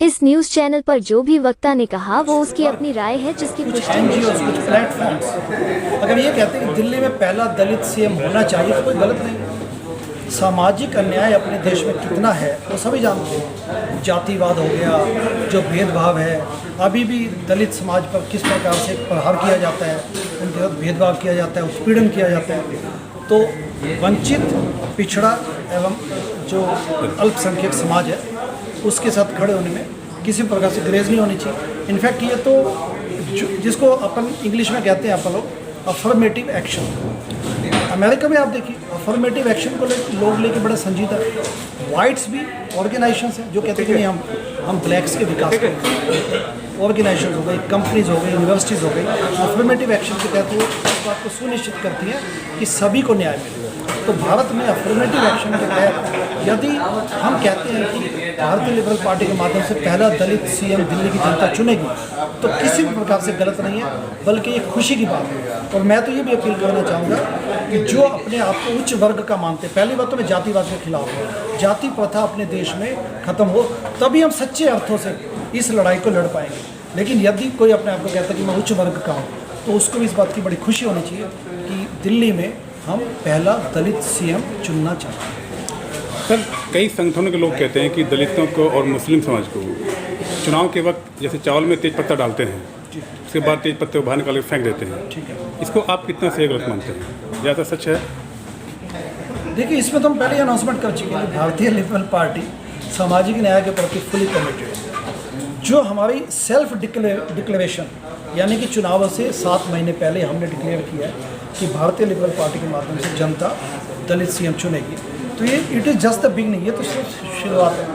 इस news channel पर जो भी वक्ता ने कहा वो उसकी अपनी राय है जिसकी कुछ पुष्टि एनजीओ, कुछ प्लेटफॉर्म्स अगर ये कहते हैं कि दिल्ली में पहला दलित सीएम होना चाहिए तो कोई गलत नहीं। सामाजिक अन्याय अपने देश में कितना है वो सभी जानते हैं। जातिवाद हो गया, जो भेदभाव है, अभी भी दलित समाज पर किस प्रकार से प्रहार किया जाता है, उनके साथ भेदभाव किया जाता है, उत्पीड़न किया जाता है। तो वंचित, पिछड़ा एवं जो अल्पसंख्यक समाज है उसके साथ खड़े होने में किसी प्रकार से ग्रेज नहीं होनी चाहिए। इनफैक्ट ये तो जिसको अपन इंग्लिश में कहते हैं अपन लोग अफर्मेटिव एक्शन। अमेरिका में आप देखिए अफर्मेटिव एक्शन को लोग लेके बड़ा संजीदा। वाइट्स भी ऑर्गेनाइजेशंस हैं जो कहते हैं कि नहीं हम ब्लैक्स के विकास करेंगे। ऑर्गेनाइजेशन हो गई, कंपनीज हो गई, यूनिवर्सिटीज़ हो गई, अफर्मेटिव एक्शन के तहत वो इस बात को सुनिश्चित करती हैं कि सभी को न्याय मिले। तो भारत में अफर्मेटिव एक्शन के तहत यदि हम कहते हैं कि भारतीय लिबरल पार्टी के माध्यम से पहला दलित सीएम दिल्ली की जनता चुनेगी तो किसी भी प्रकार से गलत नहीं है, बल्कि एक खुशी की बात है। और मैं तो ये भी अपील करना चाहूँगा कि जो अपने आप को उच्च वर्ग का मानते, पहली बात तो मैं जातिवाद के खिलाफ हूँ। जाति प्रथा अपने देश में ख़त्म हो तभी हम सच्चे अर्थों से इस लड़ाई को लड़ पाएंगे। लेकिन यदि कोई अपने आप को कहता है कि मैं उच्च वर्ग का हूँ तो उसको भी इस बात की बड़ी खुशी होनी चाहिए कि दिल्ली में हम पहला दलित सीएम चुनना चाहते हैं। सर, कई संगठनों के लोग कहते हैं कि दलितों को और मुस्लिम समाज को चुनाव के वक्त जैसे चावल में तेज पत्ता डालते हैं, उसके बाद तेज पत्ते को बाहर निकाल के फेंक देते हैं। ठीक है, इसको आप कितना सही गलत मानते हैं, या ऐसा सच है? देखिए, इसमें तो हम पहले ही अनाउंसमेंट कर चुके हैं कि भारतीय लिबरल पार्टी सामाजिक न्याय के प्रति फुली कमिटेड है। जो हमारी सेल्फ डिक्लेरेशन यानी कि चुनावों से 7 महीने पहले हमने डिक्लेयर किया है कि भारतीय लिबरल पार्टी के माध्यम से जनता दलित सीएम चुनेगी, तो ये it is just the beginning, ये तो सिर्फ शुरुआत है।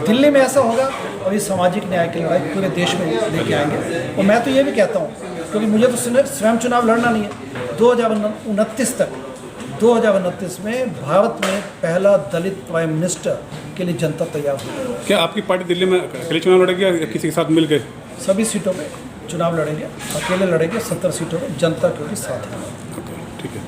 दिल्ली में ऐसा होगा और ये सामाजिक न्याय की लड़ाई पूरे देश में लेके आएंगे। और मैं तो ये भी कहता हूँ, क्योंकि मुझे तो स्वयं चुनाव लड़ना नहीं है, 2029 में भारत में पहला दलित प्राइम मिनिस्टर के लिए जनता तैयार होगी। क्या आपकी पार्टी दिल्ली में अकेले चुनाव लड़ेगी या किसी के साथ मिल के? सभी सीटों पे चुनाव लड़ेंगे, अकेले लड़ेंगे, 70 सीटों पर जनता के साथ है। ठीक है।